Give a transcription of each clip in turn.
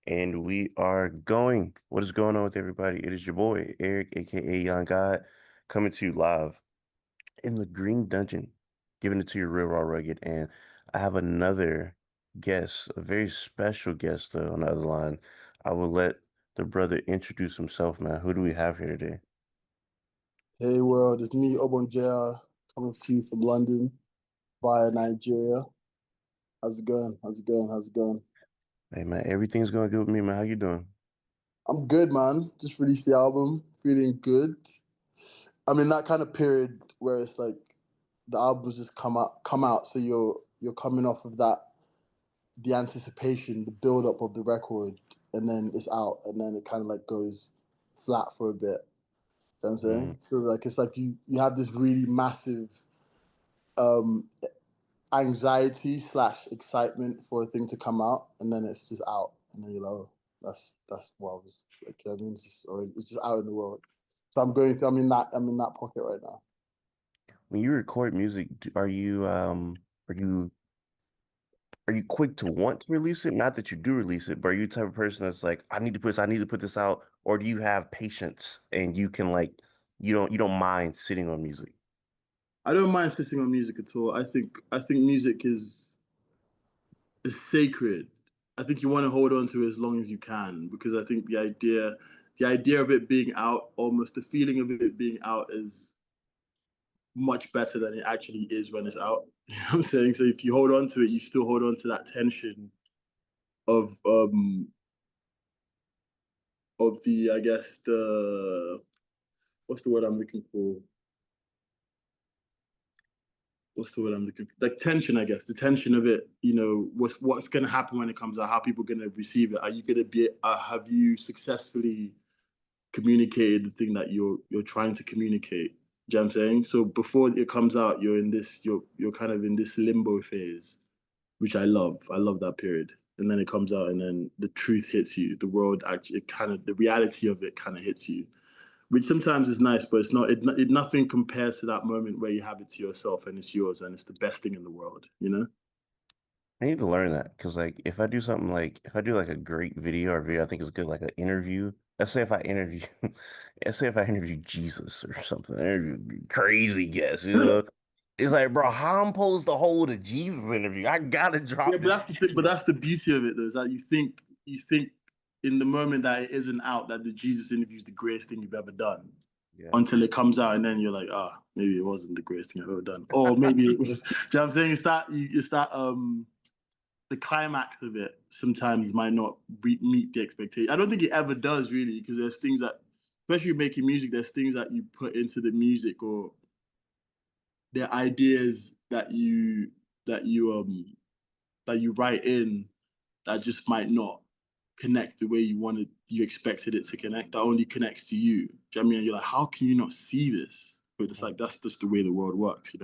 And we are going. What is going on with everybody? It is your boy, Eric, aka Young God, coming to you live in the Green Dungeon, giving it to you real raw rugged. And I have another guest, a very special guest on the other line. I will let the brother introduce himself, man. Who do we have here today? Hey world, it's me, Obongjayar, coming to you from London via Nigeria. How's it going? How's it going? How's it going? Hey man, everything's going good with me, man. How you doing? I'm good, man. Just released the album, feeling good. I'm in that kind of period where it's like the albums just come out, so you're coming off of that, the anticipation, the build up of the record, and then it's out, and then it kind of like goes flat for a bit. You know what I'm Mm. saying? So like it's like you have this really massive um anxiety slash excitement for a thing to come out, and then it's just out, and then you're like, oh, that's what I was like. I mean, it's just out in the world. So I'm going through. I'm in that pocket right now. When you record music, are you are you quick to want to release it? Not that you do release it, but are you the type of person that's like, I need to put this out, or do you have patience and you can like you don't mind sitting on music? I don't mind sitting on music at all. I think music is sacred. I think you want to hold on to it as long as you can because I think the idea of it being out, almost the feeling of it being out, is much better than it actually is when it's out. You know what I'm saying? So if you hold on to it, you still hold on to that tension of the, I guess, the what's the word I'm looking for? What's the word I'm looking for? Like tension, I guess. The tension of it, what's gonna happen when it comes out, how people are gonna receive it. Are you gonna be have you successfully communicated the thing that you're trying to communicate? Do you know what I'm saying? So before it comes out, you're kind of in this limbo phase, which I love. I love that period. And then it comes out, and then the truth hits you. The world actually, the reality of it kind of hits you, which sometimes is nice, but it's not. Nothing compares to that moment where you have it to yourself and it's yours, and it's the best thing in the world. You know? I need to learn that because like if I do something like if I do like a great video or video I think is good, like an interview. Let's say if I interview let's say if I interview Jesus or something, interview crazy guest, you know. It's like, bro, how I'm supposed to hold a Jesus interview? I gotta Yeah, drop but this. that's the thing. But that's the beauty of it, though, is that you think in the moment that it isn't out that the Jesus interview is the greatest thing you've ever done, Yeah. until it comes out, and then you're like, maybe it wasn't the greatest thing I've ever done, or maybe it was. Do you know what I'm saying? It's that the climax of it sometimes might not meet the expectation. I don't think it ever does really, because there's things that, especially making music, there's things that you put into the music, or there are ideas that you write in that just might not connect the way you expected it to connect. That only connects to you. Do you know what I mean? And you're like, how can you not see this? But it's like that's just the way the world works.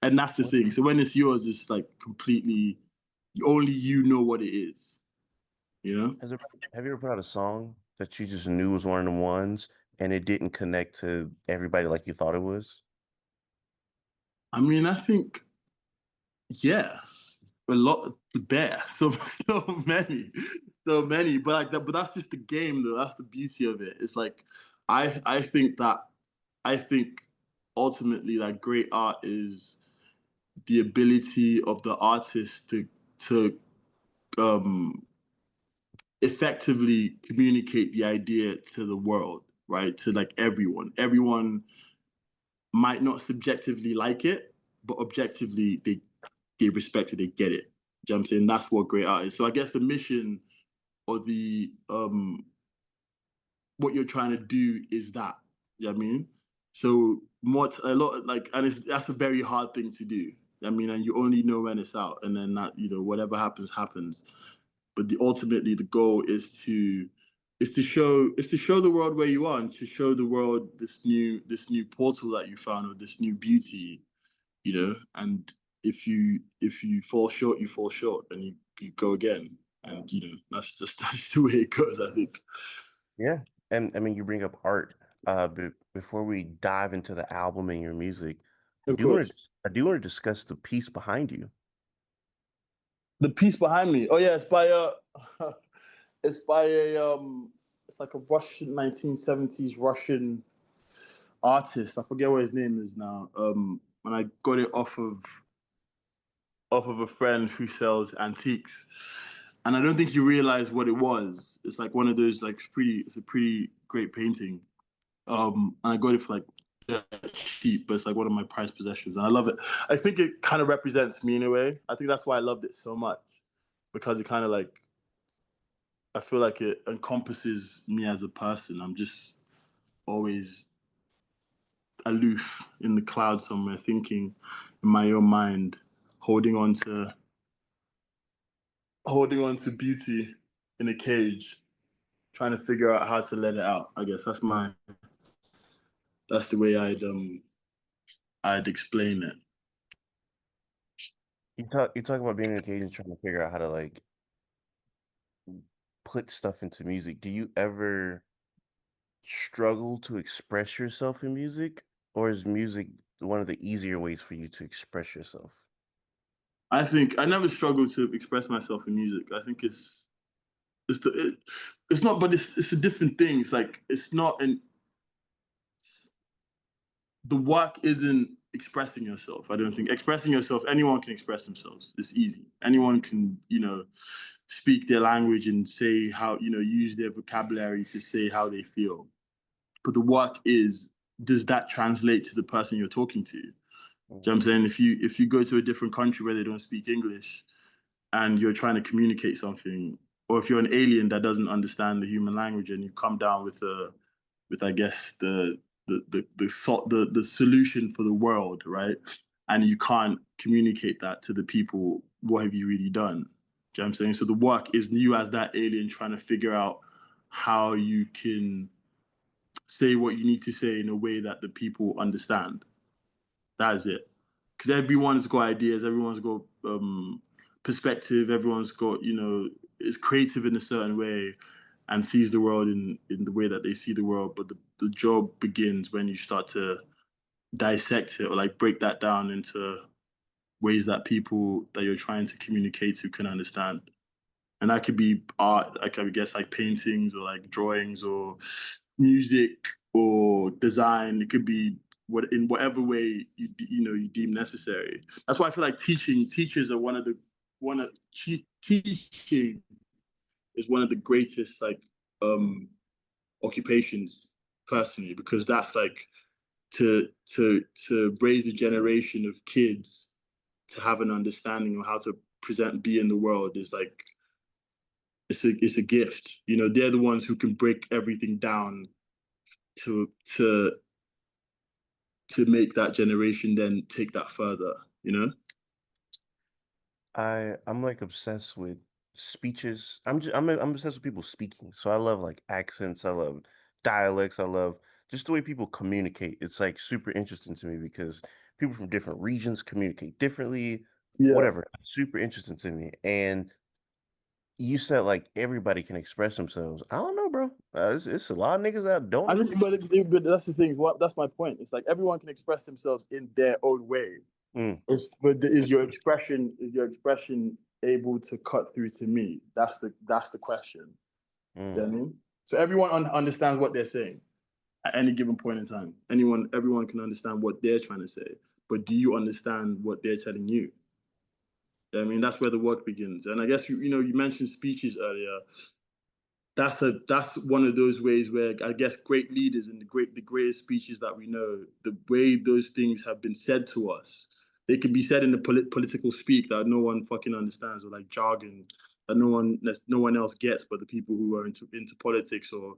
And that's the thing. So when it's yours, it's like completely only you know what it is. You know? Has there, have you ever put out a song that you just knew was one of the ones and it didn't connect to everybody like you thought it was? I mean, I think, yeah, a lot better. So many, so many. But like that, but that's just the game, though. That's the beauty of it. It's like I think that I think ultimately that great art is the ability of the artist to um effectively communicate the idea to the world, right? To like everyone. Everyone might not subjectively like it, but objectively they respect it, they get it. Do you know what I'm saying? That's what great art is. So I guess the mission, or the what you're trying to do is that. You know what I mean? So a lot like, and that's a very hard thing to do. I mean, and you only know when it's out, and then that, whatever happens happens. But ultimately the goal is to show the world where you are, and to show the world this new portal that you found, or this new beauty. And if you fall short, you fall short, and you go again. And that's the way it goes, I think. Yeah. And I mean, you bring up art. But before we dive into the album and your music, Of course. I do want to discuss the piece behind you. The piece behind me. Oh yeah, it's by It's by a it's like a Russian 1970s Russian artist. I forget what his name is now. And I got it off of a friend who sells antiques. And I don't think he realized what it was. It's like one of those like pretty. It's a pretty great painting. And I got it for like cheap, but it's like one of my prized possessions, and I love it. I think it kind of represents me in a way. I think that's why I loved it so much because it kind of like I feel like it encompasses me as a person. I'm just always aloof in the cloud somewhere, thinking in my own mind, holding on to holding on to beauty in a cage, trying to figure out how to let it out. I guess that's the way I'd explain it. You talk about being in a cage and trying to figure out how to like put stuff into music. Do you ever struggle to express yourself in music, or is music one of the easier ways for you to express yourself? I think I never struggled to express myself in music. I think it's the it's not, but it's a different thing. It's like it's not an the work isn't expressing yourself. I don't think expressing yourself. Anyone can express themselves. It's easy. Anyone can speak their language and say how use their vocabulary to say how they feel. But the work is, does that translate to the person you're talking to? So I'm Mhm. saying if you go to a different country where they don't speak English and you're trying to communicate something, or if you're an alien that doesn't understand the human language and you come down with I guess the solution for the world, right? And you can't communicate that to the people, what have you really done? Do you know what I'm saying? So the work is you as that alien trying to figure out how you can say what you need to say in a way that the people understand. That is it. Because everyone's got ideas, everyone's got perspective, everyone's got, is creative in a certain way and sees the world in the way that they see the world. But the job begins when you start to dissect it or like break that down into ways that people that you're trying to communicate to can understand. And that could be art, like I guess like paintings or like drawings or music or design. It could be what in whatever way you deem necessary. That's why I feel like teachers are one of teaching is one of the greatest like occupations personally, because that's like to raise a generation of kids to have an understanding of how to present be in the world is like it's a gift. They're the ones who can break everything down to to to make that generation then take that further. I'm like obsessed with speeches. I'm obsessed with people speaking. So I love like accents. I love dialects. I love just the way people communicate. It's like super interesting to me because people from different regions communicate differently. Yeah. Whatever, super interesting to me. And you said like everybody can express themselves. I don't know, bro. It's a lot of niggas that don't I know. think, but that's the thing. What that's my point. It's like everyone can express themselves in their own way. Mm, But is your expression able to cut through to me? That's the question. You know mm. what I mean? So everyone understands what they're saying at any given point in time. Everyone can understand what they're trying to say. But do you understand what they're telling you? I mean, that's where the work begins. And I guess you mentioned speeches earlier. That's one of those ways where I guess great leaders and the greatest speeches that we know, the way those things have been said to us, they can be said in the political speak that no one fucking understands, or like jargon that no one else gets but the people who are into politics or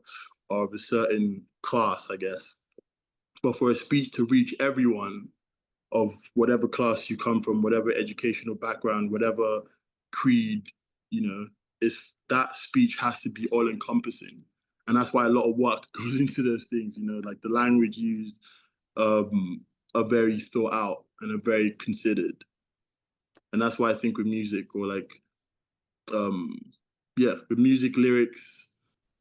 of a certain class, I guess. But for a speech to reach everyone of whatever class you come from, whatever educational background, whatever creed, you know, is that speech has to be all encompassing. And that's why a lot of work goes into those things, like the language used are very thought out and are very considered. And that's why I think with music or like um yeah, with music lyrics,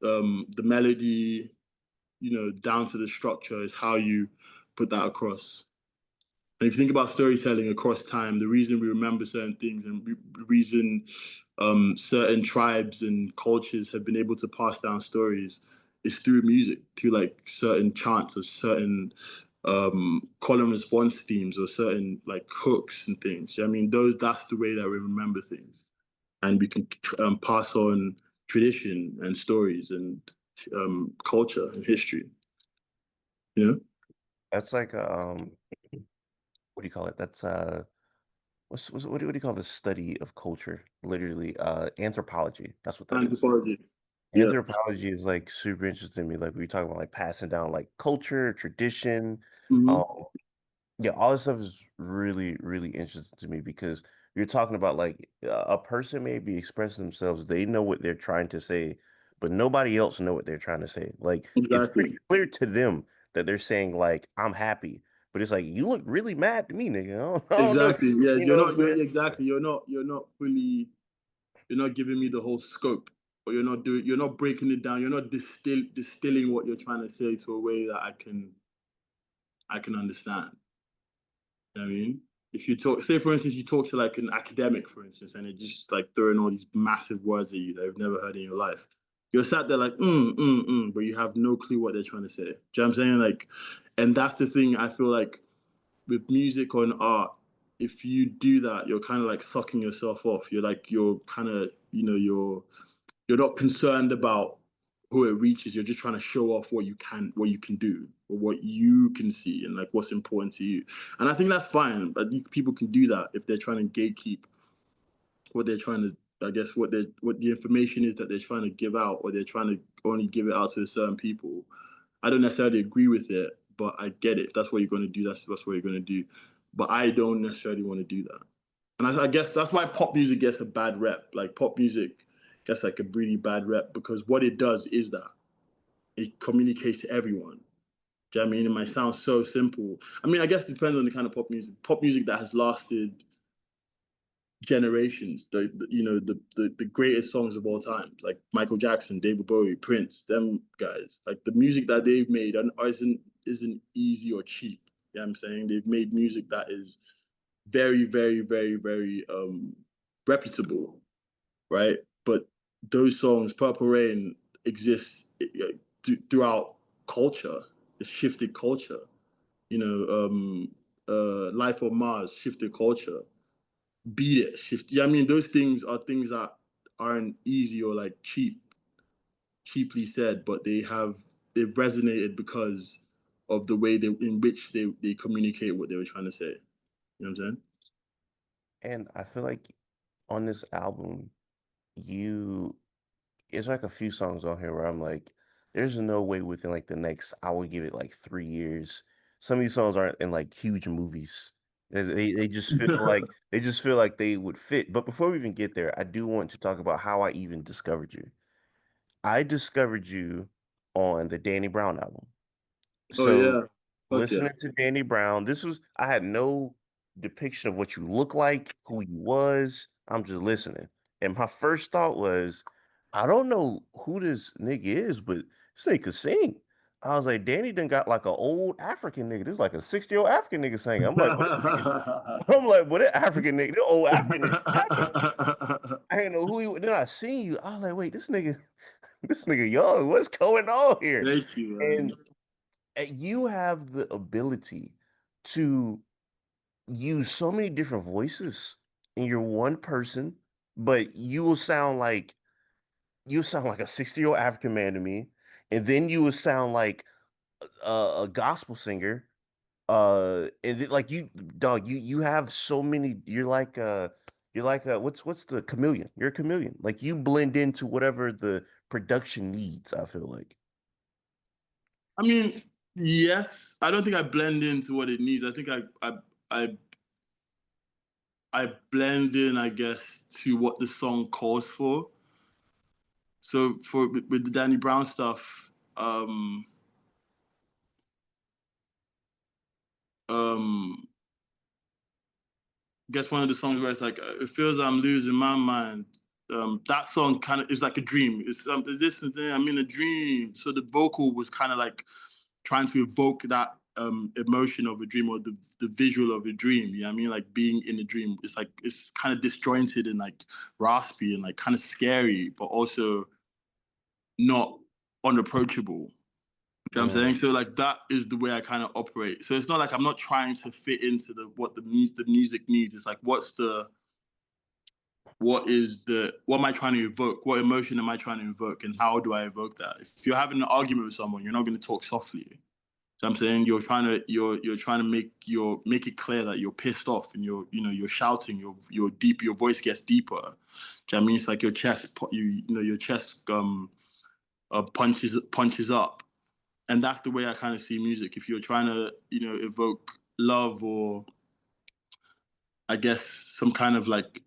the melody, down to the structure is how you put that across. And if you think about storytelling across time, the reason we remember certain things and the reason certain tribes and cultures have been able to pass down stories is through music, through like certain chants or certain call and response themes or certain like hooks and things. I mean, that's the way that we remember things, and we can pass on tradition and stories and culture and history. You know, That's like what do you call it? That's what do you call the study of culture? Literally, anthropology. That's what that is. anthropology. Yeah. Anthropology is like super interesting to me. Like we talk about like passing down like culture, tradition, um, Mm-hmm. yeah, all this stuff is really, really interesting to me because you're talking about like a person may be expressing themselves, they know what they're trying to say, but nobody else know what they're trying to say. Like it's pretty Exactly. clear to them that they're saying like I'm happy, but it's like you look really mad to me, nigga. I don't know, Exactly. Yeah, you know, you're but exactly. You're not fully. You're not giving me the whole scope, or You're not breaking it down. You're not distilling what you're trying to say to a way that I can understand. You know what I mean, if you talk, say for instance, you talk to like an academic, for instance, and they're just like throwing all these massive words at you that you've never heard in your life. You're sat there like, but you have no clue what they're trying to say. Do you know what I'm saying? Like, and that's the thing I feel like with music or in art, if you do that, you're kind of like sucking yourself off. You're kind of, you're not concerned about who it reaches. You're just trying to show off what you can do, or what you can see, and like what's important to you. And I think that's fine. But people can do that if they're trying to gatekeep what they're trying to. I guess what the information is that they're trying to give out, or they're trying to only give it out to certain people. I don't necessarily agree with it, but I get it. If that's what you're going to do, that's what you're going to do. But I don't necessarily want to do that. And I guess that's why pop music gets a bad rep. Like pop music gets like a really bad rep because what it does is that it communicates to everyone. Do you know what I mean? It might sound so simple. I mean, I guess it depends on the kind of pop music. Pop music that has lasted generations. The greatest songs of all time, like Michael Jackson, David Bowie, Prince, them guys. Like the music that they've made and isn't easy or cheap. You know what I'm saying? They've made music that is very, very, very, very reputable, right? But those songs, Purple Rain, exist throughout culture. It's shifted culture. Life on Mars shifted culture. Beat It shift. Yeah, I mean, those things are things that aren't easy or like cheaply said, but they've resonated because of the way in which they communicate what they were trying to say. You know what I'm saying? and I feel like on this album, you it's like a few songs on here where I'm like, there's no way within like the next, I would give it like 3 years. Some of these songs aren't in like huge movies. They just feel like they would fit. But before we even get there, I do want to talk about how I even discovered you. I discovered you on the Danny Brown album. Oh So yeah, fuck yeah. listening to Danny Brown, I had no depiction of what you look like, who you was. I'm just listening. And my first thought was, I don't know who this nigga is, but this nigga could sing. I was like, Danny done got like an old African nigga. This is like a 60-year-old African nigga singing. I'm like, what this nigga? I'm like, what that African nigga, the old African nigga rapping. I didn't know who he was. Then I seen you. I was like, wait, this nigga, this nigga young. What's going on here? Thank you, man. And you have the ability to use so many different voices and you're one person, but you sound like a 60-year-old African man to me. And then you will sound like a gospel singer. And then, like you dog, you have so many, you're like what's the chameleon? You're a chameleon. Like you blend into whatever the production needs, I feel like. I mean, yes. I don't think I blend into what it needs. I think I I blend in, I guess, to what the song calls for. So with the Danny Brown stuff, um, guess one of the songs where it's like it feels I'm losing my mind. That song kind of is like a dream. It's this and then I'm in a dream. So the vocal was kind of like trying to evoke that emotion of a dream or the visual of a dream. You know what I mean? Like being in a dream, it's like it's kind of disjointed and like raspy and like kind of scary, but also not unapproachable. You know what I'm saying? Mm. So like that is the way I kind of operate. So it's not like I'm not trying to fit into the music needs. It's like what am I trying to evoke? What emotion am I trying to evoke, and how do I evoke that? If you're having an argument with someone, you're not going to talk softly. So I'm saying you're trying to make it clear that you're pissed off and you're shouting, your voice gets deeper. Do you know what I mean? It's like your chest your chest punches up. And that's the way I kind of see music. If you're trying to, evoke love or I guess some kind of like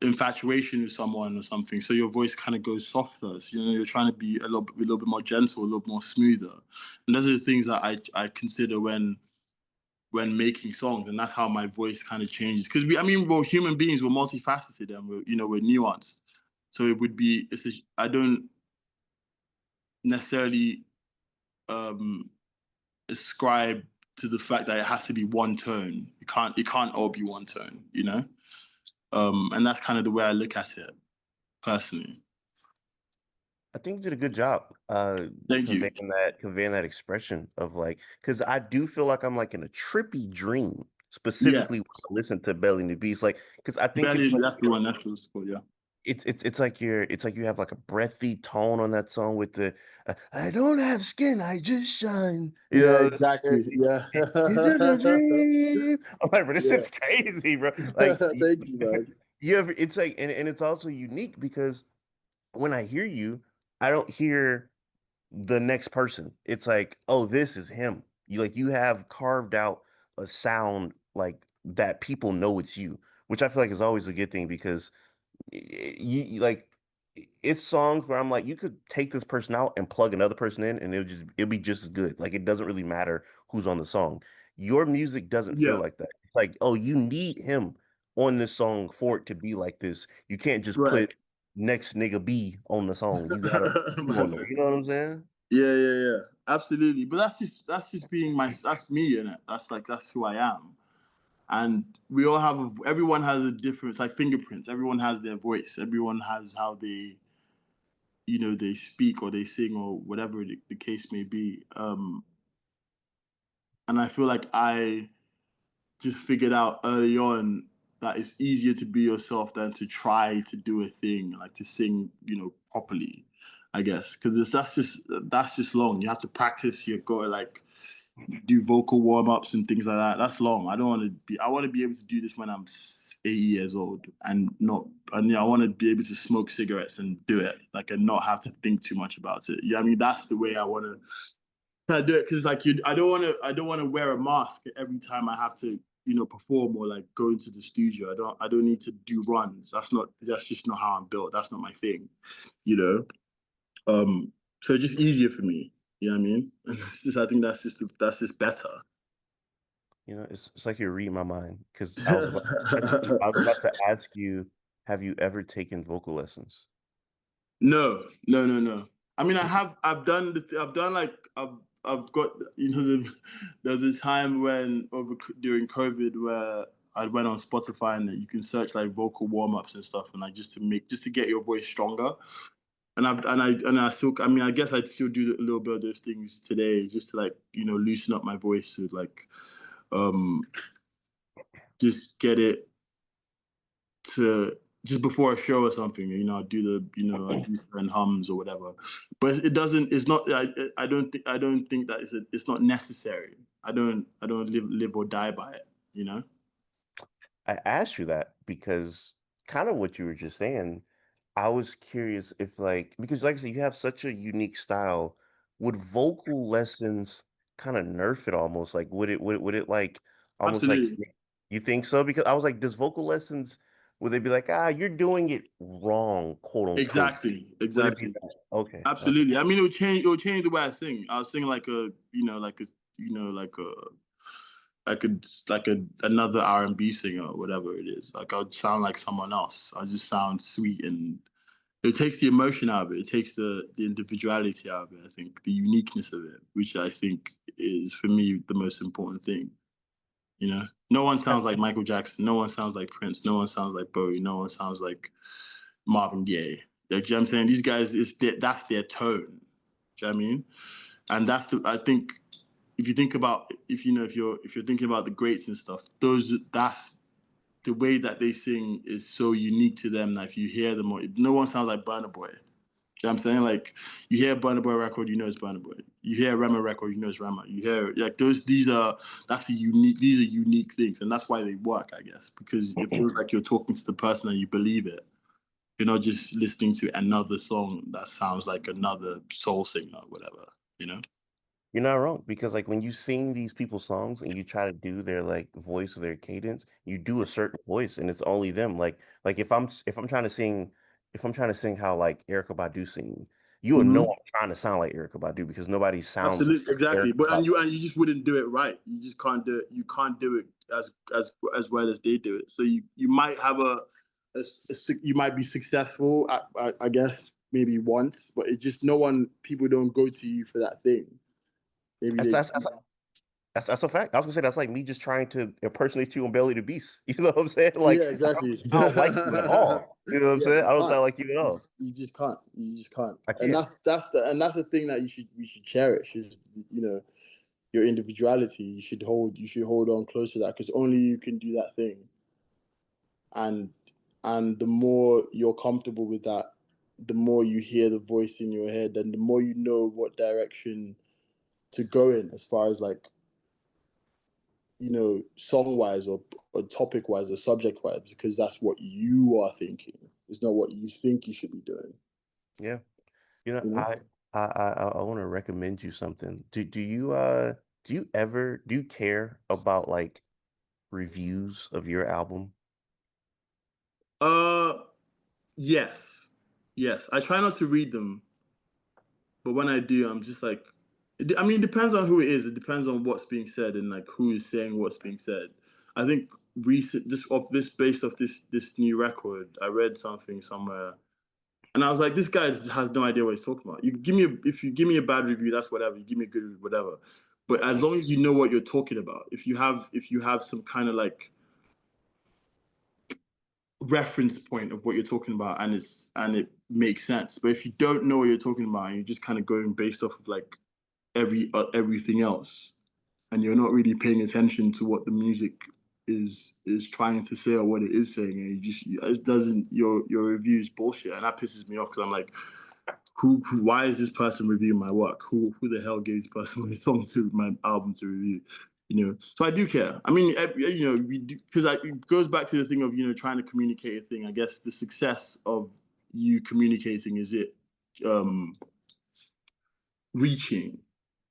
infatuation with someone or something, so your voice kind of goes softer. So, you're trying to be a little bit more gentle, a little bit more smoother. And those are the things that I consider when making songs, and that's how my voice kind of changes. Because we're human beings, we're multifaceted and we're nuanced. So it would be I don't necessarily um ascribe to the fact that it has to be one tone. It can't all be one tone. And that's kind of the way I look at it personally. I think you did a good job Thank you. conveying that expression of like, because I do feel like I'm like in a trippy dream, Yeah, specifically when I listen to Belly and the Beast, like because I think Belly, it's like that's the one. That's what's called. Yeah. it's like you have like a breathy tone on that song with the I don't have skin, I just shine. You Yeah, know, exactly. Yeah. this is a dream. I'm like, bro, this Yeah. shit's crazy, bro. Like Thank you, man. you ever it's like and it's also unique because when I hear you, I don't hear the next person. It's like, oh, this is him. You have carved out a sound like that people know it's you, which I feel like is always a good thing because like it's songs where I'm like, you could take this person out and plug another person in, and it'll be just as good. Like it doesn't really matter who's on the song. Your music doesn't feel Yeah. like that. It's like, oh, you need him on this song for it to be like this. You can't just Right. put next nigga B on the song. You gotta put you on there. You know what I'm saying? Yeah, yeah, yeah. Absolutely. But that's just being that's me in it. That's who I am. And everyone has a different, it's like fingerprints. Everyone has their voice. Everyone has how they speak or they sing or whatever the case may be. And I feel like I just figured out early on that it's easier to be yourself than to try to do a thing, like to sing, properly, I guess. Because that's just long. You have to practice. You've got to like do vocal warm ups and things like that. That's long. I want to be able to do this when I'm 80 years old and not, and I want to be able to smoke cigarettes and do it, like, and not have to think too much about it. Yeah, I mean, that's the way I want to kind of do it. Cause like I don't want to wear a mask every time I have to, perform or like go into the studio. I don't need to do runs. That's just not how I'm built. That's not my thing, you know? So it's just easier for me. You know what I mean? And I think that's just better. It's like you read my mind because I was about to ask you, have you ever taken vocal lessons? No, no, no, no. I mean, I've done like, I've got, there was a time during COVID where I went on Spotify and you can search like vocal warm ups and stuff and like just to get your voice stronger. And I still, I mean, I guess I'd still do a little bit of those things today just to like, loosen up my voice to like, um, just get it to just before a show or something, I do certain hums or whatever. But it doesn't. It's not. I don't think. I don't think that it's not necessary. I don't live or die by it. You know. I asked you that because kind of what you were just saying, I was curious if like because like I said, you have such a unique style. Would vocal lessons kind of nerf it almost? Like would it like almost like Absolutely. you think so? Because I was like, does vocal lessons would they be like, you're doing it wrong, quote unquote? Exactly. Would it be Exactly. that? Okay, okay. Absolutely. I mean, it would change the way I sing. I was singing like another R&B singer or whatever it is. Like I'd sound like someone else. I just sound sweet and It takes the emotion out of it. It takes the individuality out of it. I think the uniqueness of it, which I think is for me the most important thing. You know, no one sounds like Michael Jackson. No one sounds like Prince. No one sounds like Bowie. No one sounds like Marvin Gaye. Like, you know what I'm saying? These guys, that's their tone. Do you know what I mean? And I think if you think about, if you're thinking about the greats and stuff, that's the way that they sing is so unique to them that if you hear them, no one sounds like Burna Boy. You know what I'm saying? Like, you hear a Burna Boy record, you know it's Burna Boy. You hear a Rema record, you know it's Rema. You hear, like, these are unique things. And that's why they work, I guess, because it feels like you're talking to the person and you believe it. You're not just listening to another song that sounds like another soul singer or whatever, you know? You're not wrong because like when you sing these people's songs and you try to do their like voice or their cadence, you do a certain voice and it's only them. Like if I'm trying to sing how like Erykah Badu sing, you will know Mm-hmm. I'm trying to sound like Erykah Badu because nobody sounds Absolutely, exactly. Erykah But Badu. and you just wouldn't do it right. You just can't do it. You can't do it as well as they do it. So you might have you might be successful. I guess maybe once, but it just no one people don't go to you for that thing. Maybe That's they. that's that's that's a fact. I was gonna say that's like me just trying to impersonate you on Belly the Beast. You know what I'm saying? Like Yeah, I exactly. don't sound like you at all. You know what I'm Yeah, saying? you I don't can't. sound like you at all. You just can't. You just can't. I And can't. that's the thing that you should cherish is your individuality. You should hold on close to that because only you can do that thing. And the more you're comfortable with that, the more you hear the voice in your head, and the more you know what direction to go in as far as like song wise or topic wise or subject wise, because that's what you are thinking. It's not what you think you should be doing. Yeah. You know, You know. I want to recommend you something. Do you care about like reviews of your album? Uh, yes, yes. I try not to read them, but when I do, I'm just like, I mean, it depends on who it is. It depends on what's being said and like who is saying what's being said. I think based off this new record, I read something somewhere, and I was like, this guy has no idea what he's talking about. If you give me a bad review, that's whatever. You give me a good review, whatever. But as long as you know what you're talking about, if you have some kind of like reference point of what you're talking about and it makes sense. But if you don't know what you're talking about and you're just kind of going based off of like everything else, and you're not really paying attention to what the music is trying to say or what it is saying, and it doesn't your review is bullshit, and that pisses me off because I'm like, why is this person reviewing my work? Who the hell gave this person my song to my album to review? So I do care. I mean, we do because it goes back to the thing of trying to communicate a thing. I guess the success of you communicating is it um reaching.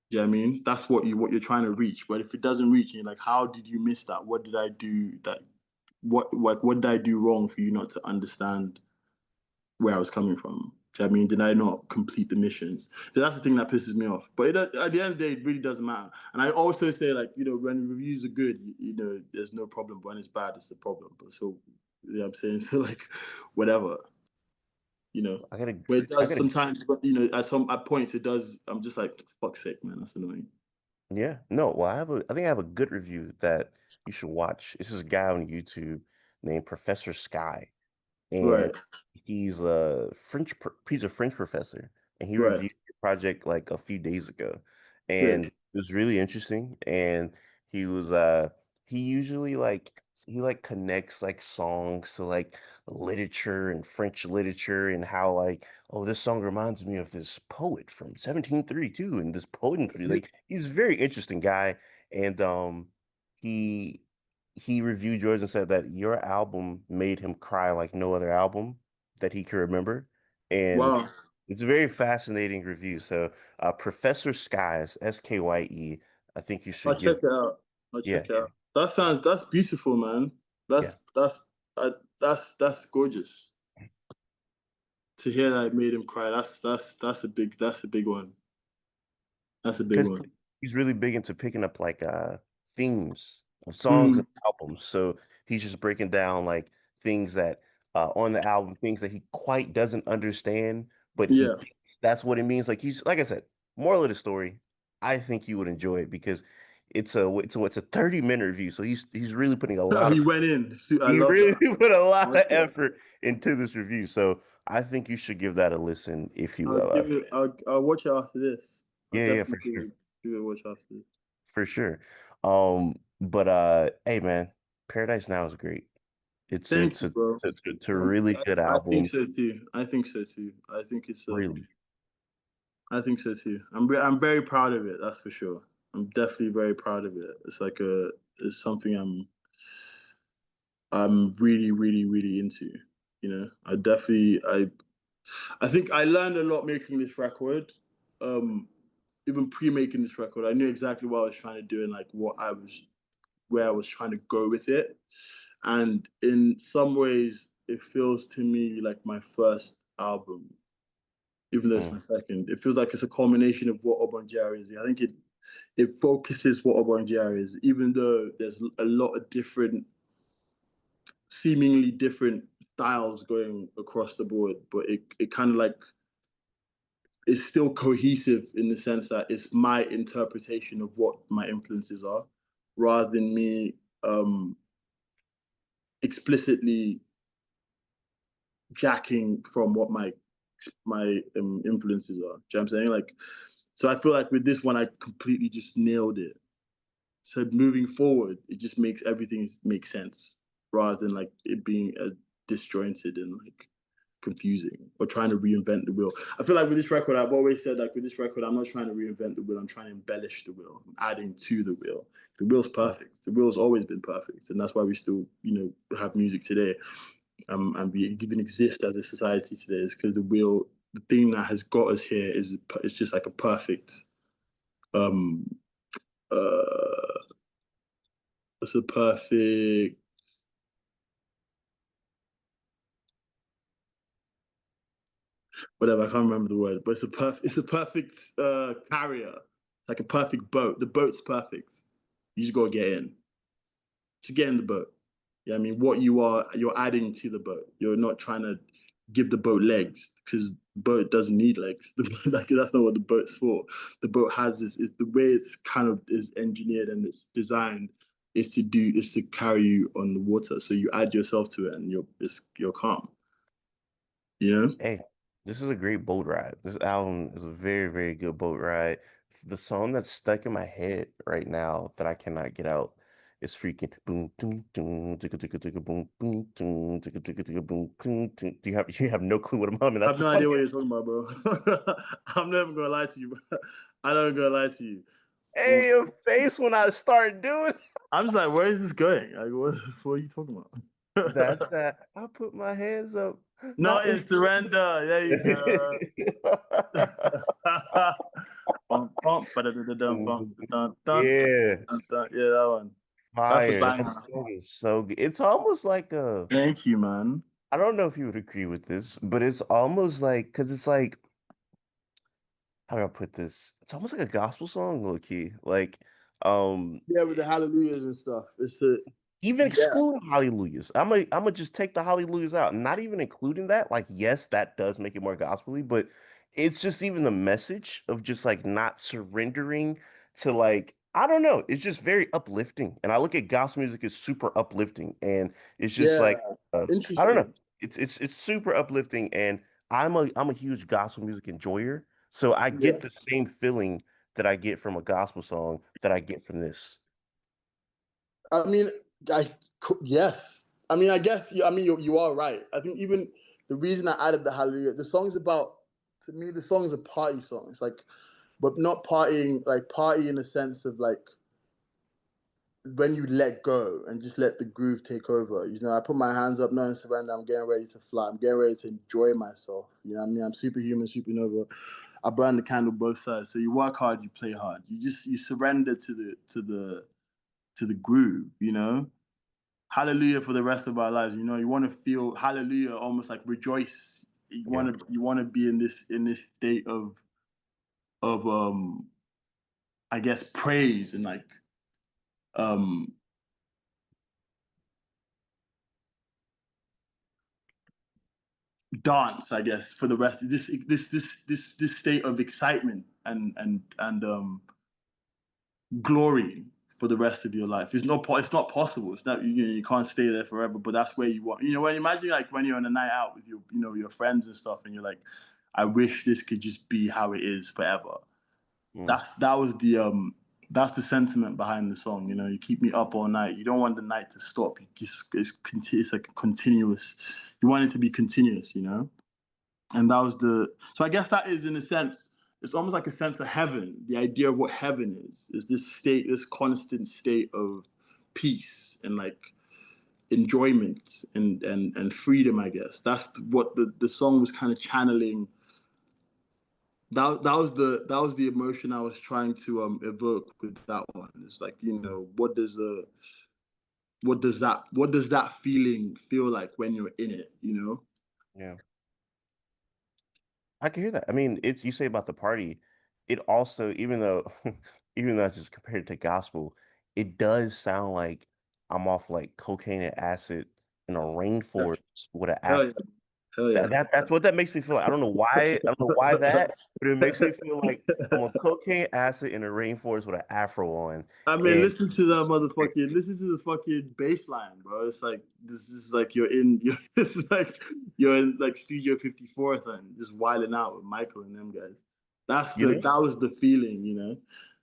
Yeah, I mean that's what you're trying to reach. But if it doesn't reach, you're like, how did you miss that? What did I do that? What did I do wrong for you not to understand where I was coming from? Do you know what I mean? Did I not complete the mission? So that's the thing that pisses me off. But at the end of the day, it really doesn't matter. And I also say, like, when reviews are good, there's no problem. But when it's bad, it's the problem. But so, you know what I'm saying? So, like, whatever, you know. I gotta But it I does gotta sometimes, at points, it does. I'm just like, fuck's sake, man, that's annoying. Yeah, no, well I think I have a good review that you should watch. This is a guy on YouTube named Professor Sky. Right, And he's a French professor, and he right. reviewed the project like a few days ago, and Sick. it was really interesting. And he was he usually he like connects like songs to like literature and French literature and how like, oh, this song reminds me of this poet from 1732 and this poet like he's a very interesting guy. And he he reviewed yours and said that your album made him cry like no other album that he can remember. And Wow. it's a very fascinating review. So, Professor Skies, Skye, I think you I'll should check give. it out. I'll Yeah, check it out. That's beautiful, man. yeah. That's gorgeous. To hear that it made him cry, that's a big one. That's a big Because one. he's really big into picking up like themes of songs Mm, and albums. So he's just breaking down like things that on the album, things that he quite doesn't understand, but he Yeah. thinks that's what it means. Like he's like I said, moral of the story, I think you would enjoy it because it's a 30-minute review. So he's really putting a lot He of went in. I he love really that. put a lot of Okay. effort into this review. So I think you should give that a listen if you I'll will. give it. I'll watch it after this. I'll Yeah, definitely for sure. give it a watch after this. For sure. But hey man, Paradise Now is great. Thank you, bro. It's a really good I think album. so too. I think so too. I think it's a. Really. I think so too. I'm very proud of it. That's for sure. I'm definitely very proud of it. It's like a. It's something I'm really really into. You know, I think I learned a lot making this record. Um, Even pre-making this record, I knew exactly what I was trying to do and like where I was trying to go with it. And in some ways, it feels to me like my first album, even though it's Mm, my second. It feels like it's a culmination of what Obongjayar is. I think it focuses what Obongjayar is, even though there's a lot of different, seemingly different styles going across the board, but it kind of like it's still cohesive in the sense that it's my interpretation of what my influences are, rather than me explicitly jacking from what my influences are. Do you know what I'm saying? Like, so I feel like with this one, I completely just nailed it. So moving forward, it just makes everything make sense rather than like it being as disjointed and like confusing or trying to reinvent the wheel. I feel like with this record, I've always said like with this record, I'm not trying to reinvent the wheel. I'm trying to embellish the wheel. I'm adding to the wheel. The wheel's mm. perfect. The wheel's always been perfect, and that's why we still, have music today. And we even exist as a society today is because the wheel, the thing that has got us here is it's just like a perfect um uh it's a perfect whatever, I can't remember the word, but it's a perfect carrier. It's like a perfect boat. The boat's perfect. You just gotta get in. Just get in the boat. Yeah, I mean, what you're adding to the boat. You're not trying to give the boat legs because the boat doesn't need legs. Like, that's not what the boat's for. The boat has this is the way it's kind of is engineered and it's designed is to carry you on the water. So you add yourself to it and you're calm. You know? Hey, this is a great boat ride. This album is a very, very good boat ride. The song that's stuck in my head right now that I cannot get out is freaking boom boom boom ticka ticka ticka boom boom boom ticka ticka ticka boom boom. Do you have no clue what I'm humming? I That's have the no funny. idea what you're talking about, bro. I'm never gonna lie to you, bro. I'm never gonna lie to you. Hey, your face when I start doing I'm just like, where is this going? Like, what are you talking that's about? that. I put my hands up, Not not in in. surrender. There you go. Bum, bum, ba-da-da-da-dum, bum, dun, dun, dun, Yeah, dun, dun. Yeah, that one. That's a fire. That banger. song is so good. It's almost like a. Thank you, man. I don't know if you would agree with this, but it's almost like because it's like how do I put this? It's almost like a gospel song, low key. Like, um, Yeah, with the hallelujahs and stuff. It's the even yeah, excluding hallelujahs, I'm gonna just take the hallelujahs out, not even including that. Like, yes, that does make it more gospely, but it's just even the message of just like not surrendering to like I don't know. It's just very uplifting, and I look at gospel music as super uplifting, and it's just yeah. like I don't know. Interesting. It's super uplifting, and I'm a huge gospel music enjoyer, so I get Yeah. the same feeling that I get from a gospel song that I get from this. I mean, yes. I mean, I guess. I mean, you are right. I think even the reason I added the hallelujah, the song's about. To me, the song's a party song. It's like, but not partying like party in a sense of like when you let go and just let the groove take over. I put my hands up, no in surrender. I'm getting ready to fly. I'm getting ready to enjoy myself. You know what I mean? I'm superhuman, supernova. I burn the candle both sides. So you work hard, you play hard. You surrender to the groove. Hallelujah for the rest of our lives. You want to feel hallelujah, almost like rejoice. You Yeah. want to you want to be in this state of I guess praise and like um dance, I guess, for the rest of this state of excitement and glory for the rest of your life. It's not possible. It's not, you can't stay there forever, but that's where you want. When imagine like when you're on a night out with your friends and stuff, and you're like, I wish this could just be how it is forever. Mm, That's the sentiment behind the song. You keep me up all night. You don't want the night to stop. It's like a continuous. You want it to be continuous. And that was so I guess that is, in a sense, it's almost like a sense of heaven. The idea of what heaven is this constant state of peace and like enjoyment and freedom, I guess. That's what the song was kind of channeling. That was the emotion I was trying to evoke with that one. It's like, what does that feeling feel like when you're in it? yeah. I can hear that. I mean, it's you say about the party, it also, even though even though I just compared it to gospel, it does sound like I'm off like cocaine and acid in a Yeah. rainforest with an Hell yeah. afro. Hell yeah. That's what that makes me feel like. I don't know why that, but it makes me feel like I'm on cocaine acid in a rainforest with an afro on. I mean, And listen to the fucking bass line, bro. It's like this is like this is like you're in like Studio 54 or something, just wilding out with Michael and them guys. you know, That was the feeling.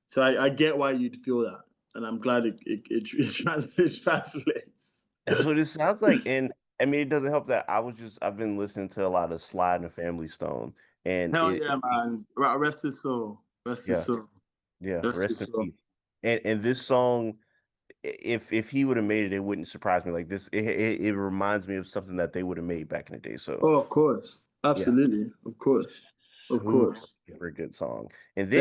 So I get why you'd feel that, and I'm glad it translates. that's what it sounds like. And I mean, it doesn't help that I've been listening to a lot of Slide and Family Stone, and Hell yeah, man. Rest his soul. Rest his yeah, soul. yeah, Rest rest his in soul. peace. And this song, if he would have made it, it wouldn't surprise me. Like this, it reminds me of something that they would have made back in the day. So Oh, of course. yeah, Absolutely. Of course. Of super, course. super good song. Thank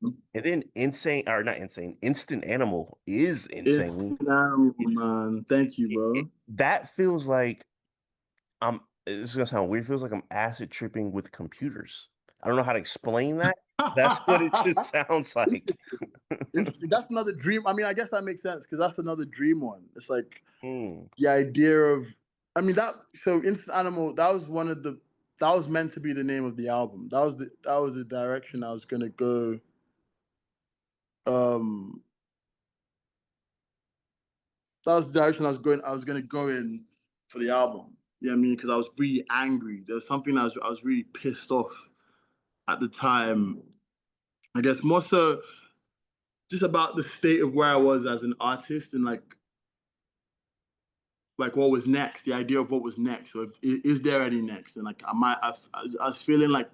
you. And then insane or not insane, Instant Animal is It's insane. phenomenal, man. Thank you, bro. That feels like I'm. This is gonna sound weird. It feels like I'm acid tripping with computers. I don't know how to explain that. That's what it just sounds like. Interesting. That's another dream. I mean, I guess that makes sense because that's another dream one. It's like Hmm. the idea of, I mean, so Instant Animal, that was meant to be the name of the album. That was the direction I was gonna go. Um, that was the direction I was gonna go in for the album. You know what I mean? Because I was really angry. There was something I was really pissed off at the time. I guess more so just about the state of where I was as an artist and like what was next, the idea of what was next. So is there any next? And like I was feeling like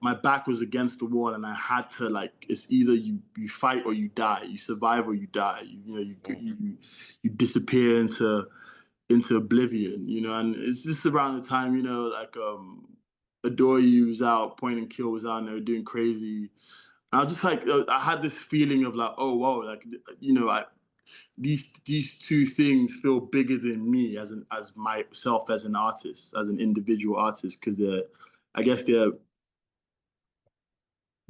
my back was against the wall and I had to like it's either you fight or you die, you survive or you die. You disappear into oblivion, and it's just around the time, like Adore You was out, Point and Kill was out, and they were doing crazy. And I was just like, I had this feeling of like, oh wow, like these two things feel bigger than me as myself as an artist, as an individual artist, because I guess they're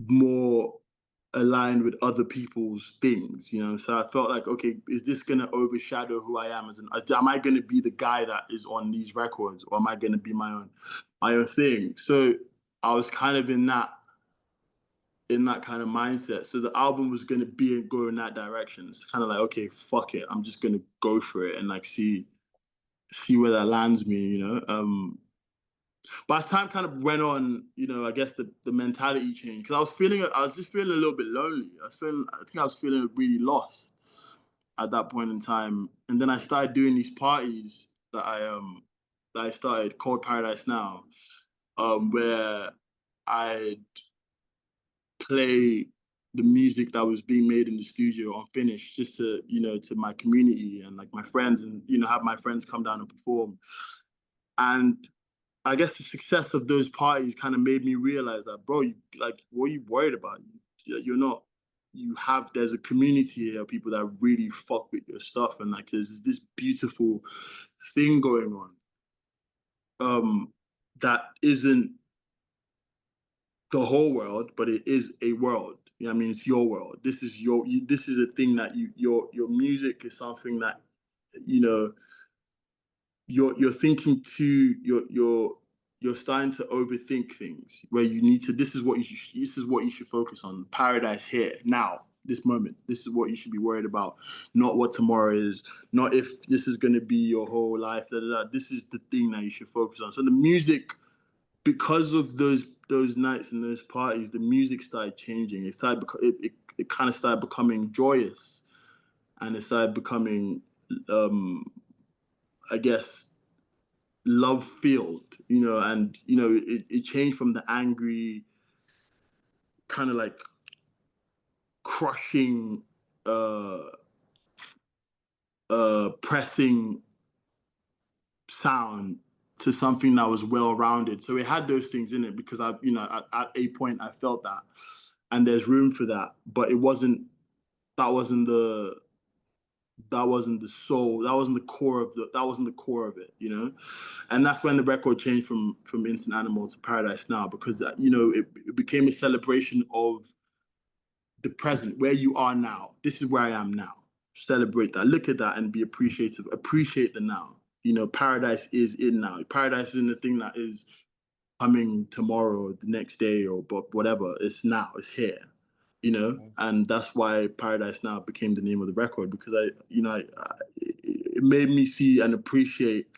more aligned with other people's things. So I felt like, okay, is this gonna overshadow who I am am I gonna be the guy that is on these records, or am I gonna be my own thing? So I was kind of in that kind of mindset. So the album was gonna be and go in that direction. It's kind of like, okay, fuck it, I'm just gonna go for it and like see where that lands me. But as time kind of went on, I guess the mentality changed because I was just feeling a little bit lonely. I think I was feeling really lost at that point in time. And then I started doing these parties that I started called Paradise Now, where I play the music that was being made in the studio unfinished just to my community and like my friends and have my friends come down and perform. And I guess the success of those parties kind of made me realize that, bro, what are you worried about? You're not. There's a community here of people that really fuck with your stuff, and like there's this beautiful thing going on. That isn't the whole world, but it is a world. I mean, it's your world. This is a thing that your music is something that you know you're thinking to your you're starting to overthink things where you need to. This is what you should focus on. Paradise here now, this moment. This is what you should be worried about, not what tomorrow is, not if this is going to be your whole life. Da, da, da. This is the thing that you should focus on. So the music, because of those nights and those parties, the music started changing. It kind of started becoming joyous, and it started becoming, I guess, love filled, and it changed from the angry, kind of like crushing, uh pressing sound to something that was well rounded. So it had those things in it because at a point I felt that, and there's room for that, but it wasn't. That wasn't the soul. That wasn't the core of the. That wasn't the core of it. And that's when the record changed from Instant Animal to Paradise Now, because it became a celebration of the present, where you are now. This is where I am now. Celebrate that. Look at that and be appreciative. Appreciate the now. Paradise is in now. Paradise isn't the thing that is coming tomorrow or the next day or but whatever. It's now. It's here. And that's why Paradise Now became the name of the record, because it made me see and appreciate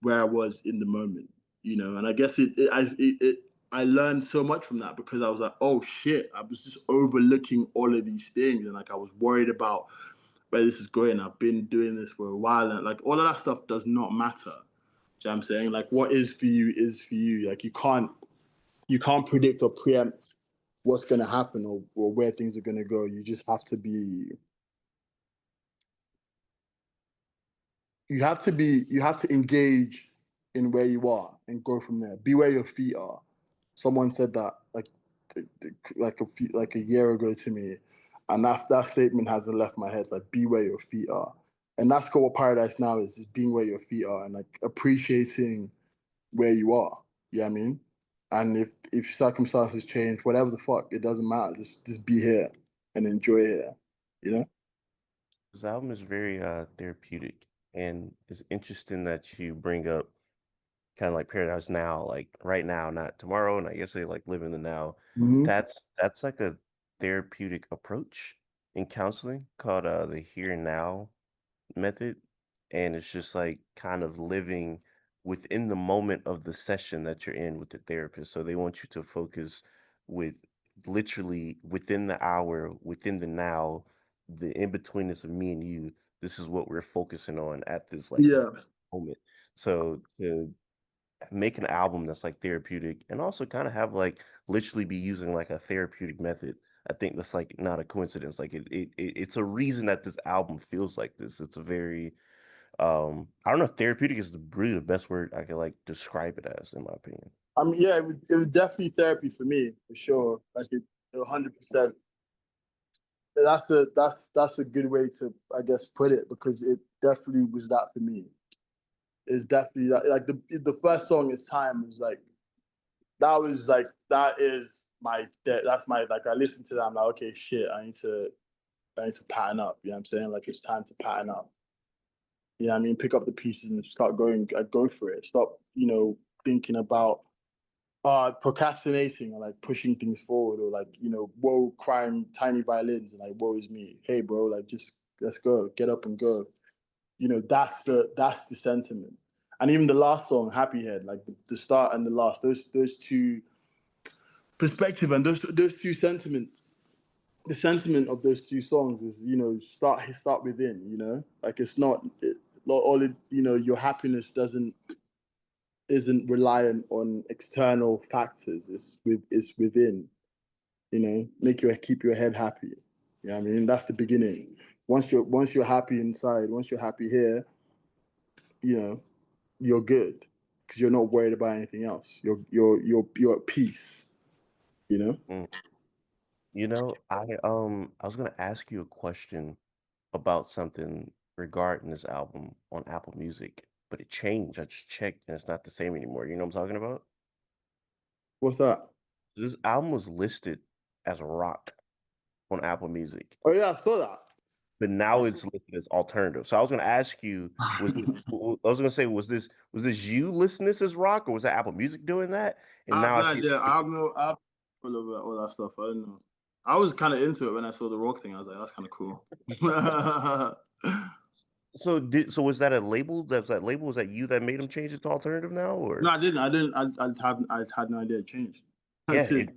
where I was in the moment. And I guess I learned so much from that, because I was like, oh shit, I was just overlooking all of these things, and like I was worried about where this is going. I've been doing this for a while, and like all of that stuff does not matter. Do you know what I'm saying? Like what is for you is for you. Like you can't predict or preempt what's going to happen, or where things are going to go. You just have to be. You have to engage in where you are and go from there. Be where your feet are. Someone said that like a year ago to me, and that statement hasn't left my head. It's like, be where your feet are, and that's what Paradise Now is being where your feet are, and like appreciating where you are. You know what I mean? And if circumstances change, whatever the fuck, it doesn't matter. Just be here and enjoy here. You know? This album is very therapeutic, and it's interesting that you bring up kind of like Paradise Now, like right now, not tomorrow, not yesterday, like living the now. Mm-hmm. That's like a therapeutic approach in counseling called the here and now method, and it's just like kind of living within the moment of the session that you're in with the therapist. So they want you to focus with literally within the hour, within the now, the in between is of me and you. This is what we're focusing on at this like Yeah. moment. So to make an album that's like therapeutic and also kind of have like literally be using like a therapeutic method. I think that's like not a coincidence. Like it's a reason that this album feels like this. It's a very I don't know if therapeutic is really the best word I could like describe it as, in my opinion. I mean, yeah, it would definitely therapy for me, for sure. Like 100%. That's a good way to, I guess, put it, because it definitely was that for me. It's definitely that. Like the first song is Time was like, that is that's my, like, I listen to that, I'm like, okay, shit, I need to pattern up. You know what I'm saying? Like, it's time to pattern up. You know what I mean? Pick up the pieces and start going. Go for it. Stop, thinking about procrastinating, or like pushing things forward, or like, whoa, crying tiny violins and like, woe is me. Hey, bro, like, just let's go, get up and go. That's the sentiment. And even the last song, Happy Head, like the start and the last, those two perspective, and those two sentiments. The sentiment of those two songs is, start within. Like, it's not all it, your happiness doesn't isn't reliant on external factors. It's within. Keep your head happy. I mean, that's the beginning. Once you're happy inside, once you're happy here, you know, you're good, because you're not worried about anything else. You're at peace. You know. Mm. I was gonna ask you a question about something regarding this album on Apple Music, but it changed. I just checked and it's not the same anymore. You know what I'm talking about? What's that? This album was listed as rock on Apple Music. Oh yeah, I saw that. but now it's listed as alternative. So I was going to ask you, I was going to say, was this you listing this as rock, or was that Apple Music doing that? And I have now no I see. idea. I have no. I have all that stuff. I don't know. I was kind of into it when I saw the rock thing. I was like, that's kind of cool. So was that a label? That was that label? Was that you that made him change it to alternative now, No, or? I didn't. I didn't. I had no idea it changed. I Yeah, did.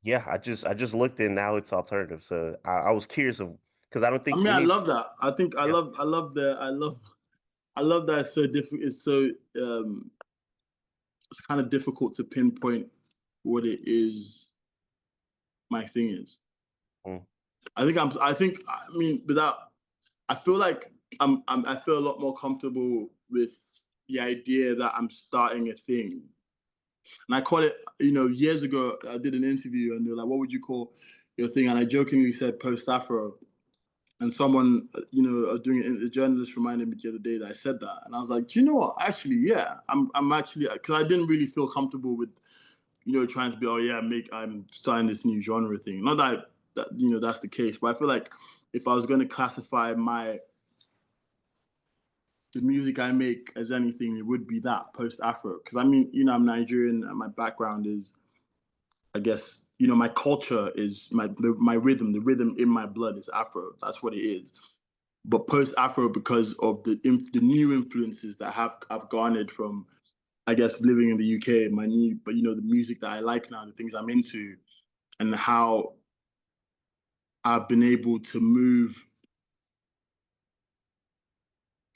yeah. I just looked in now it's alternative. So I was curious of because I don't I think mean, I any. love that. I think Yeah. I love that it's so difficult. It's so it's kind of difficult to pinpoint what it is my thing is. Mm, I mean, without I feel like I feel a lot more comfortable with the idea that I'm starting a thing. And I call it, years ago I did an interview and they're like, what would you call your thing? And I jokingly said post-afro. And someone, a journalist reminded me the other day that I said that. And I was like, do you know what? Actually, yeah, I'm actually, because I didn't really feel comfortable with, trying to be, oh yeah, I'm starting this new genre thing. Not that that's the case, but I feel like if I was going to classify the music I make as anything, it would be that post-afro. Because I mean, I'm Nigerian and my background is, I guess, my culture is my rhythm. The rhythm in my blood is Afro. That's what it is. But post-Afro because of the new influences that I've garnered from, I guess, living in the UK, but the music that I like now, the things I'm into, and how I've been able to move,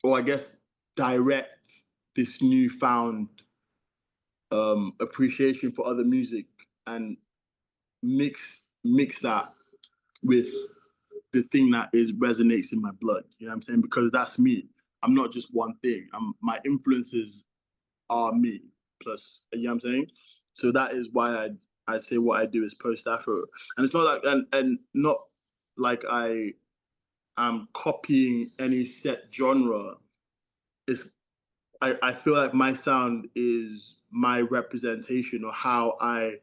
or I guess direct this newfound appreciation for other music and mix that with the thing that is resonates in my blood. You know what I'm saying? Because that's me. I'm not just one thing. My influences are me. Plus, you know what I'm saying? So that is why I say what I do is post Afro, and it's not like and not like I am copying any set genre. It's I feel like my sound is my representation of how I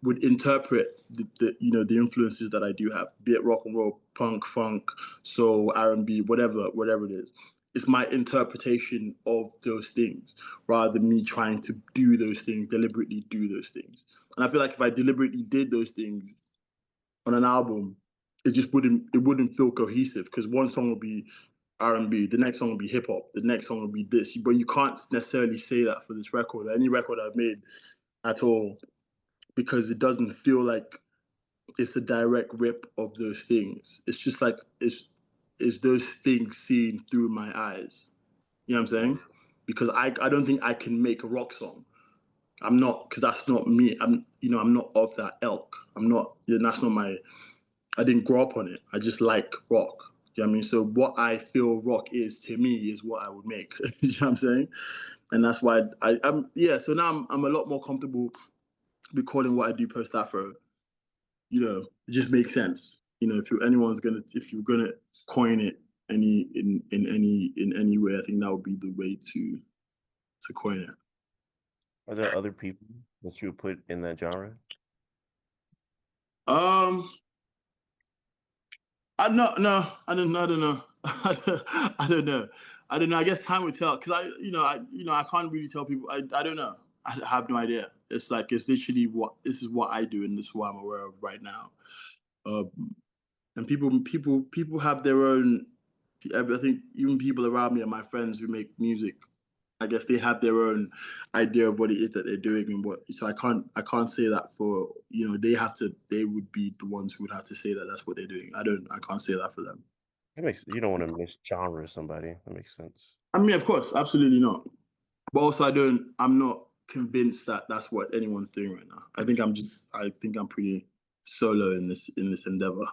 would interpret the influences that I do have, be it rock and roll, punk, funk, soul, R&B, whatever it is. It's my interpretation of those things rather than me trying to do those things, deliberately do those things. And I feel like if I deliberately did those things on an album, it wouldn't feel cohesive because one song will be R&B, the next song will be hip hop, the next song will be this. But you can't necessarily say that for this record or any record I've made at all because it doesn't feel like it's a direct rip of those things. It's just like it's those things seen through my eyes. You know what I'm mm. saying? Because I don't think I can make a rock song. I'm not because that's not me. I'm not of that elk. I'm not. That's not my. I didn't grow up on it. I just like rock. You know what I mean? So what I feel rock is to me is what I would make. You know what I'm saying? And that's why I'm yeah. So now I'm a lot more comfortable recording what I do post Afro. It just makes sense. If you're gonna coin it in any way, I think that would be the way to coin it. Are there other people that you would put in that genre? Um, I no no I don't know. I don't know. I don't know. I guess time will tell. Cause I can't really tell people. I don't know. I have no idea. It's like it's literally this is what I do and this is what I'm aware of right now. Um, and people have their own. I think even people around me and my friends who make music, I guess they have their own idea of what it is that they're doing and what. So I can't say that for they would be the ones who would have to say that that's what they're doing. I can't say that for them. You don't want to miss genre somebody. That makes sense. I mean, of course, absolutely not. But also, I'm not convinced that that's what anyone's doing right now. I think I'm pretty solo in this endeavor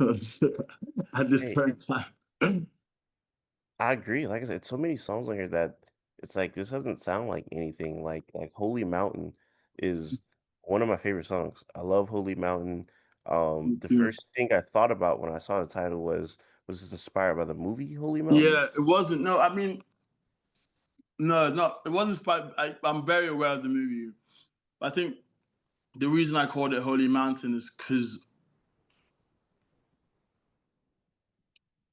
at this Hey, point in time. I agree. Like I said, so many songs on here that it's like this doesn't sound like anything. Like Holy Mountain is one of my favorite songs. I love Holy Mountain. The first thing I thought about when I saw the title was this inspired by the movie Holy Mountain? Yeah, it wasn't. No, I mean, no, it wasn't. I'm very aware of the movie. I think the reason I called it Holy Mountain is because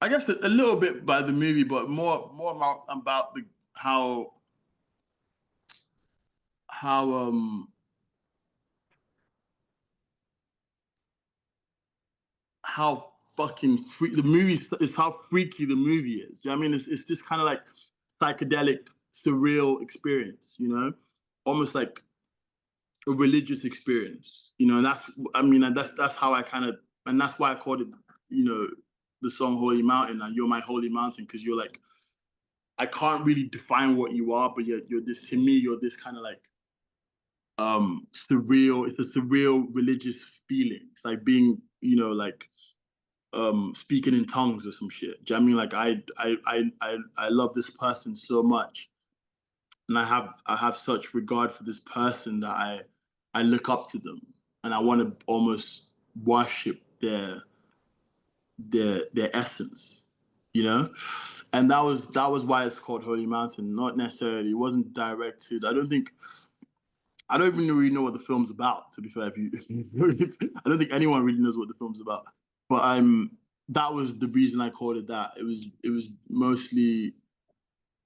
I guess a little bit by the movie, but more about the how how fucking the movie is, how freaky the movie is. You know what I mean? It's just kind of like psychedelic, surreal experience, you know? Almost like a religious experience, you know, and that's how I kind of, and that's why I called it, you know, the song Holy Mountain, and you're my holy mountain, because you're like, I can't really define what you are, but you're this, to me, you're this kind of like surreal, it's a surreal religious feeling. It's like being, you know, like speaking in tongues or some shit. Do you know what I mean? Like I love this person so much, and I have such regard for this person that I look up to them, and I want to almost worship their essence, you know. And that was why it's called Holy Mountain. Not necessarily, it wasn't directed. I don't even really know what the film's about. To be fair, I don't think anyone really knows what the film's about. But that was the reason I called it that. It was mostly,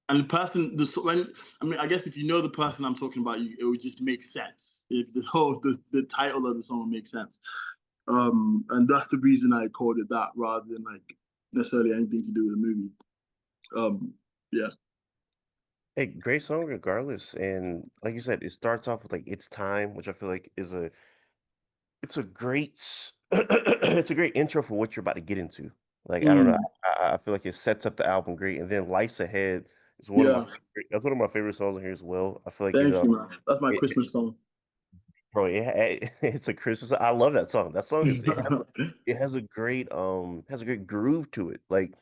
and the person, when, I mean, I guess if you know the person I'm talking about, it would just make sense. If the title of the song would make sense. And that's the reason I called it that, rather than like necessarily anything to do with the movie. Yeah, Hey, great song regardless. And like you said, it starts off with like "It's Time," which I feel like is a it's a great it's a great intro for what you're about to get into. Like, I don't know, mm, I feel like it sets up the album great, and then "Life's Ahead" is one of my yeah. favorite that's one of my favorite songs on here as well. I feel like Thank you, man. That's my it Christmas song. bro, it's a Christmas I love that song. That song is it has a great groove to it. Like,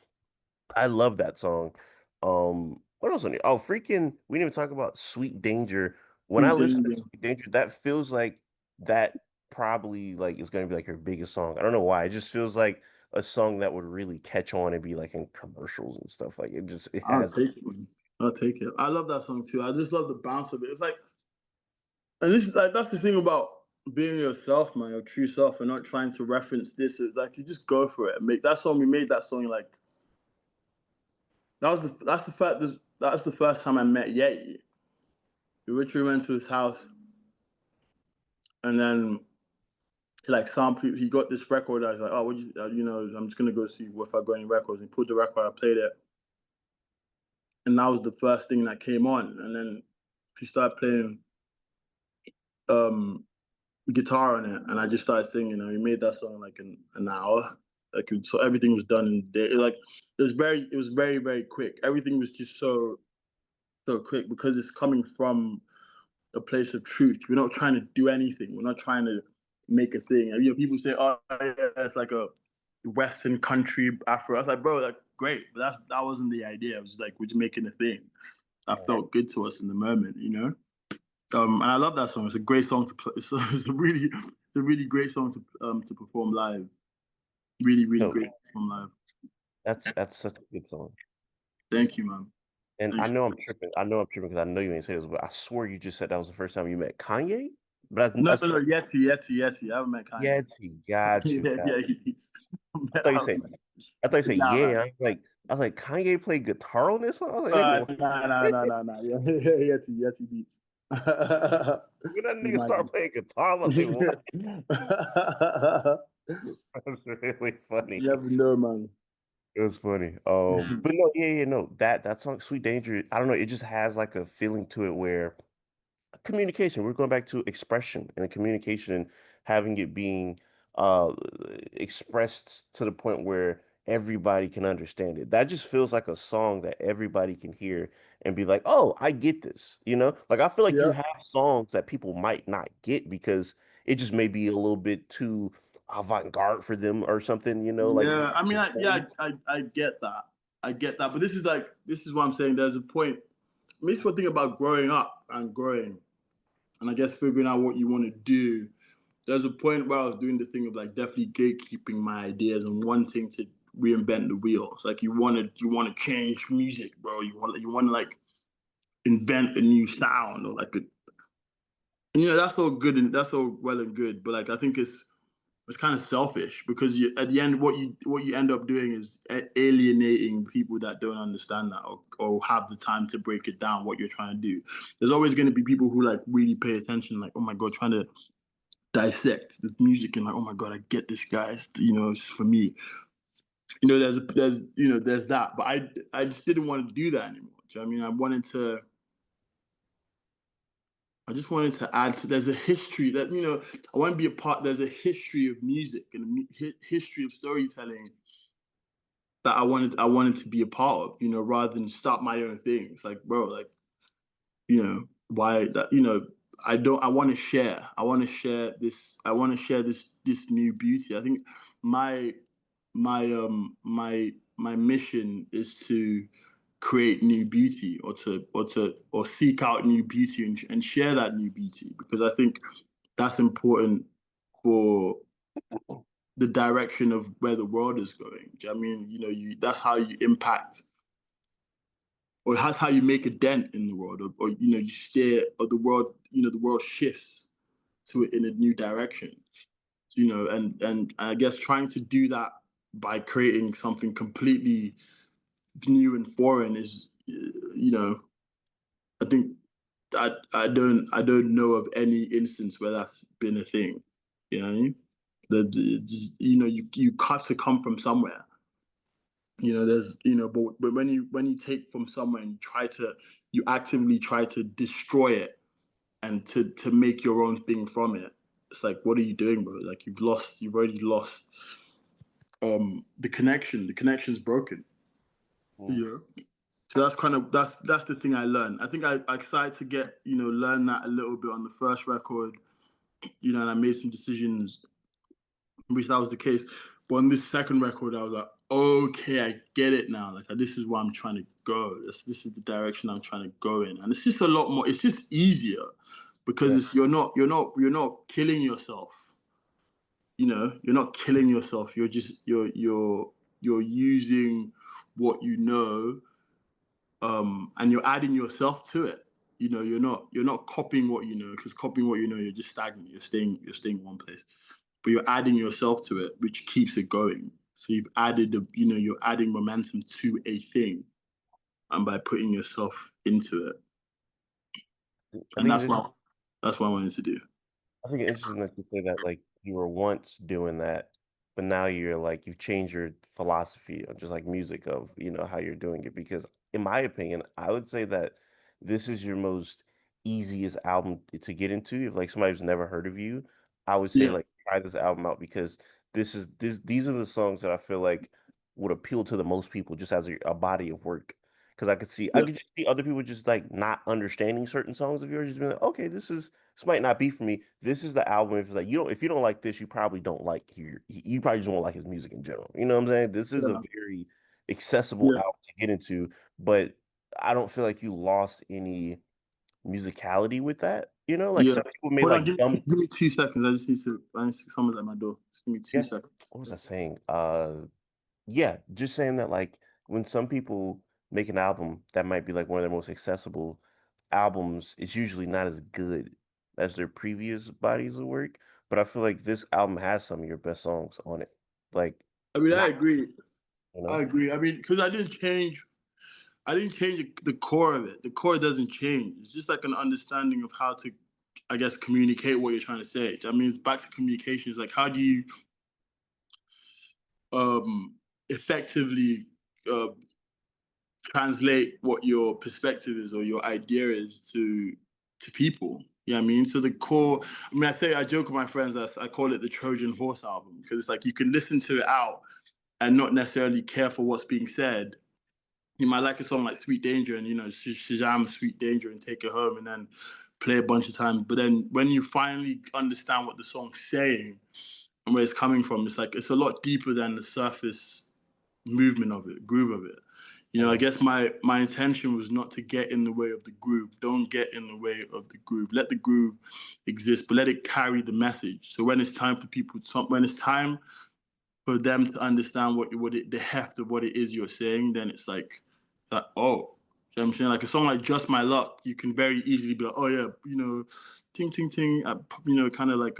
I love that song. What else on here? Oh, freaking! We didn't even talk about "Sweet Danger." When I Sweet listen to Danger. "Sweet Danger," that feels like that probably like is going to be like her biggest song. I don't know why. It just feels like a song that would really catch on and be like in commercials and stuff. Like it I'll has. take it, man. I'll take it. I love that song too. I just love the bounce of it. It's like, and this is like, that's the thing about being yourself, man, your true self, and not trying to reference this. It's like you just go for it. And make that song. We made that song like that's the first time I met Ye. We literally went to his house, and then like he got this record. I was like, oh, what you know, I'm just gonna go see if I got any records. And he put the record, I played it, and that was the first thing that came on. And then he started playing um guitar on it, and I just started singing. And we made that song like in an hour. Like so, everything was done in a day. It was very very quick. Everything was just so quick because it's coming from a place of truth. We're not trying to do anything. We're not trying to make a thing. You know, people say, "Oh, yeah, it's like a Western country Afro." I was like, "Bro, like great," but that wasn't the idea. It was just like we're just making a thing that felt good to us in the moment, you know. And I love that song. It's a great song to play. It's a really great song to perform live. Really, really No, great to perform live. that's such a good song. Thank you, man. And Thank you. I know I'm tripping because I know you ain't say this, but I swear you just said that was the first time you met Kanye. But No, no, no, Yeti. I haven't met Kanye. yeah, he got you. Yeah, Got yeah, you. he's. I thought you said Nah, man. yeah. I was like Kanye played guitar on this song. I was like, nigga, Nah. Yeah, Yeti beats. when that He's nigga my start dude. playing guitar, I was like, what? That's really funny. Never know, man. It was funny. But no, yeah, no, that song, Sweet Danger, I don't know, it just has like a feeling to it where communication, we're going back to expression and communication and having it being uh expressed to the point where everybody can understand it. That just feels like a song that everybody can hear and be like, "Oh, I get this." You know? Like I feel like you Yeah, have songs that people might not get because it just may be a little bit too avant-garde for them or something, you know, like yeah. I mean, I get that. I get that. But this is what I'm saying. There's a point. I mean, it's one thing about growing up and growing, and I guess figuring out what you want to do. There's a point where I was doing the thing of like definitely gatekeeping my ideas and wanting to reinvent the wheel. It's like you want to change music, bro. You want to like invent a new sound or like a, you know, that's all good and that's all well and good. But like I think it's it's kind of selfish because at the end, what you end up doing is alienating people that don't understand that or have the time to break it down what you're trying to do. There's always going to be people who like really pay attention, like, oh my god, trying to dissect the music and like, oh my god, I get this guy. It's for me. There's that, but I just didn't want to do that anymore. Do you know what I mean? I just wanted to add to. There's a history that I want to be a part. There's a history of music and a history of storytelling that I wanted to be a part of. Rather than start my own things. Like, bro, like why that I don't. I want to share. I want to share this. I want to share this new beauty. I think my my mission is to create new beauty or seek out new beauty and share that new beauty because I think that's important for the direction of where the world is going. Do you know what I mean? That's how you impact or that's how you make a dent in the world or you steer or the world shifts to it in a new direction. And I guess trying to do that by creating something completely new and foreign is I think I don't know of any instance where that's been a thing. You know what I mean? You have to come from somewhere. There's but when you take from somewhere and you actively try to destroy it and to make your own thing from it. It's like, what are you doing, bro? Like you've already lost the connection. The connection's broken. Mm. Yeah. So that's the thing I learned. I think I started to learn that a little bit on the first record, and I made some decisions in which that was the case. But on this second record, I was like, okay, I get it now. Like this is where I'm trying to go. This is the direction I'm trying to go in, and it's just a lot more. It's just easier because Yeah. you're not killing yourself. You're not killing yourself. You're using what you know and you're adding yourself to it. You're not copying what you know because copying what you know, you're just stagnant. You're staying in one place, but you're adding yourself to it, which keeps it going. So you're adding momentum to a thing, and by putting yourself into it, I and think it's that's what I wanted to do. I think it's interesting that you say that like you were once doing that, but now you're like you've changed your philosophy of just like music of how you're doing it. Because in my opinion, I would say that this is your most easiest album to get into. If like somebody who's never heard of you, I would say Yeah, like try this album out because these are the songs that I feel like would appeal to the most people just as a body of work. Because I yeah, could just see other people just like not understanding certain songs of yours, just being like, okay, this might not be for me. This is the album. If it's like if you don't like this, you probably don't like you probably just won't like his music in general. You know what I'm saying? This is a yeah, very accessible yeah, album to get into, but I don't feel like you lost any musicality with that. Like yeah. some people made Hold on, like dumb. give me 2 seconds. I need to. Someone's at my door. Just give me two Yeah. seconds. What was I saying? Yeah, just saying that like when some people make an album that might be like one of their most accessible albums, it's usually not as good as their previous bodies of work. But I feel like this album has some of your best songs on it. Like I mean, I not, agree. you I know? agree. I mean, because I didn't change the core of it. The core doesn't change. It's just like an understanding of how to, I guess, communicate what you're trying to say. I mean, it's back to communication. It's like how do you effectively uh, translate what your perspective is or your idea is to people. You know what I mean? So the core, I joke with my friends that I call it the Trojan horse album because it's like you can listen to it out and not necessarily care for what's being said. You might like a song like Sweet Danger and Shazam Sweet Danger and take it home and then play a bunch of times. But then when you finally understand what the song's saying and where it's coming from, it's like it's a lot deeper than the surface movement of it, groove of it. I Mhm. guess my intention was not to get in the way of the groove. Don't get in the way of the groove. Let the groove exist, but let it carry the message. So when it's time for when it's time for them to understand the heft of what it is you're saying, then it's like that. Oh, you know what I'm saying? Like a song like Just My Luck, you can very easily be like, oh yeah, ting ting ting, kind of like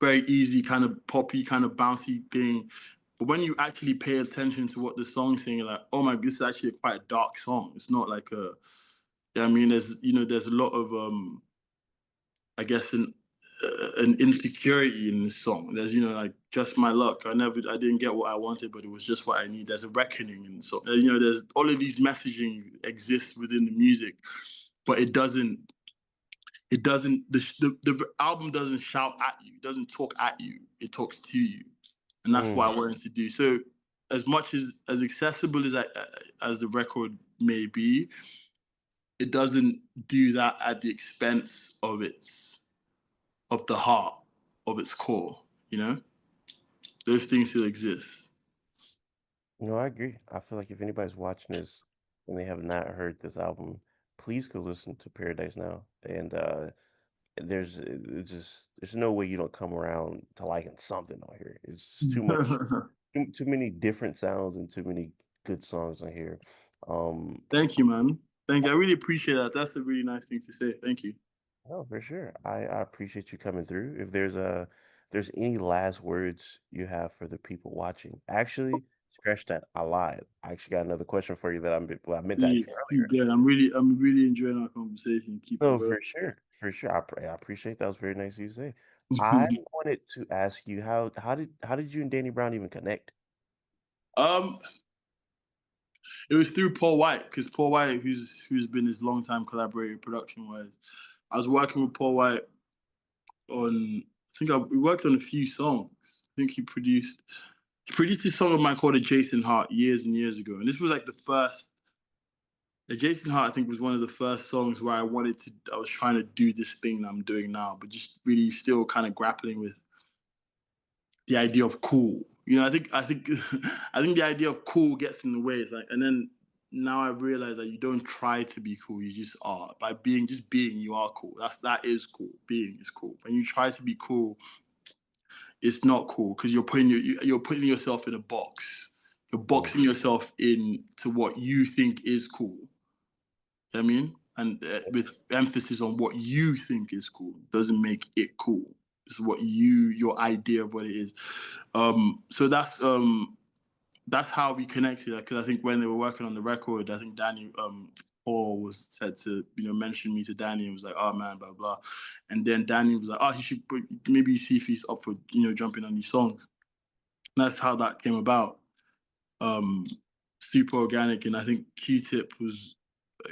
very easy, kind of poppy, kind of bouncy thing. But when you actually pay attention to what the song's saying, you're like, oh my, this is actually quite a dark song. It's not like a, yeah, I mean, there's a lot of, I guess, an insecurity in this song. There's, like, just my luck. I didn't get what I wanted, but it was just what I need. There's a reckoning, and so there's all of these messaging exists within the music, but the album doesn't shout at you. It doesn't talk at you. It talks to you, and that's what Mm. I wanted to do. So as much as accessible as the record may be, it doesn't do that at the expense of the heart of its core. Those things still exist. No, I agree. I feel like if anybody's watching this and they have not heard this album, please go listen to Paradise Now. And there's no way you don't come around to liking something on here. It's just too much, too many different sounds and too many good songs on here. Um, Thank you, man. Thank you. I really appreciate that. That's a really nice thing to say. Thank you. no, for sure. I appreciate you coming through. If there's any last words you have for the people watching, actually, scratch that. I lied. I actually got another question for you that I meant to ask you Please keep earlier. going. I'm really enjoying our conversation. Keep it No, going. for sure, for sure. I appreciate that. Was very nice of you to say. I wanted to ask you how did you and Danny Brown even connect? um, it was through Paul White, because Paul White, who's been his longtime collaborator production wise, I was working with Paul White on. We worked on a few songs. I think he produced this song of mine called Jason Hart years and years ago, and this was like the first. Jason Hart, I think, was one of the first songs where I was trying to do this thing that I'm doing now, but just really still kind of grappling with the idea of cool. I think I think the idea of cool gets in the way. It's like, and then now I realize that you don't try to be cool, you just are. By being, you are cool. That is cool. Being is cool. When you try to be cool, it's not cool because you're putting yourself in a box. You're Mm, boxing yourself into what you think is cool. I mean, and with emphasis on what you think is cool doesn't make it cool. It's your idea of what it is. So that's how we connected. Because I think when they were working on the record, I think Danny Paul was said to mention me to Danny and was like, "Oh man, blah blah," and then Danny was like, "Oh, he should maybe see if he's up for jumping on these songs." And that's how that came about. Um, Super organic, and I think Q-Tip was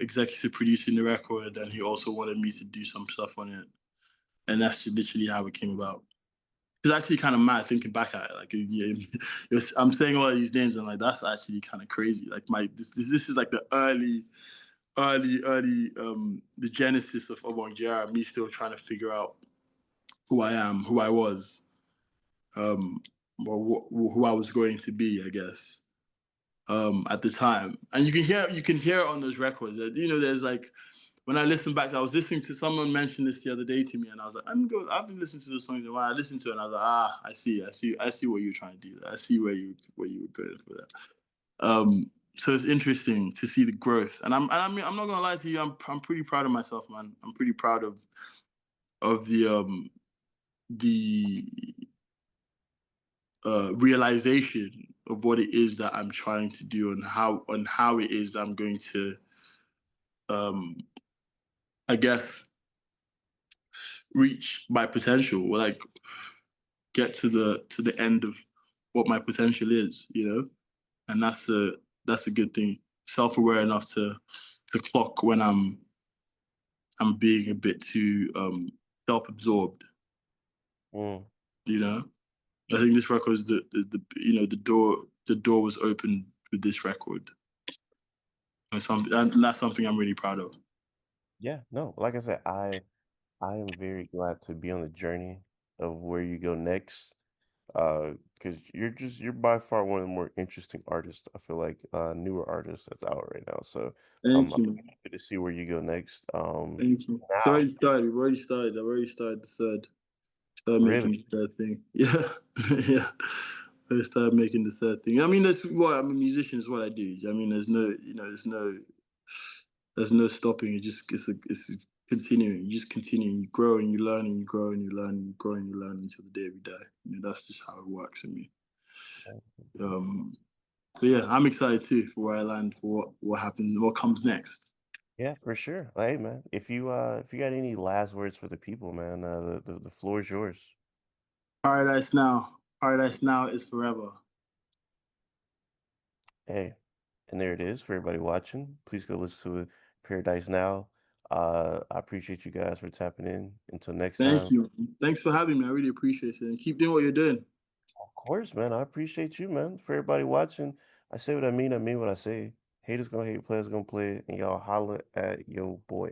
executive producing the record, and he also wanted me to do some stuff on it, and that's literally how it came about. It's actually kind of mad thinking back at it. Like, I'm saying all of these names, and like that's actually kind of crazy. Like this is like the early the genesis of Obongjayar. Me still trying to figure out who I am, who I was, um, or who I was going to be, I guess. At the time, and you can hear it on those records. There's like when I listen back, I was listening to someone mention this the other day to me, and I was like, I've been listening to the songs, and when I listened to it, and I was like, I see what you're trying to do. I see where you were going for that. So it's interesting to see the growth, and I'm not gonna lie to you, I'm pretty proud of myself, man. I'm pretty proud of the realization of what it is that I'm trying to do, and how it is I'm going to, um, I guess, reach my potential, or like get to the end of what my potential is, and that's a good thing. Self-aware enough to clock when I'm being a bit too self-absorbed, mm. you know. I think this record is the door was open with this record, and that's something I'm really proud of. Yeah, no, like I said, I am very glad to be on the journey of where you go next. Because you're by far one of the more interesting artists, I feel like, newer artists that's out right now. So Thank I'm you. happy to see where you go next. Thank you. It's Now, already started. We've already started. I've already started the third. Started really, making the third thing. Yeah, yeah. I started making the third thing. I mean, that's what I'm a musician. Is what I do. I mean, there's no stopping. It just it's continuing. You just continue. You grow and you learn and you grow and you learn and you grow and you learn until the day we die. That's just how it works for me. Um, so yeah, I'm excited too for where I land, for what happens, what comes next. Yeah, for sure. Well, hey, man, if you got any last words for the people, man, the floor is yours. Paradise now. Paradise now is forever. Hey, and there it is for everybody watching. Please go listen to Paradise Now. I appreciate you guys for tapping in. Until next Thank time. you. Thanks for having me. I really appreciate it. And keep doing what you're doing. Of course, man. I appreciate you, man. For everybody watching, I say what I mean what I say. Haters gonna hate, players gonna play, and y'all holler at yo boy.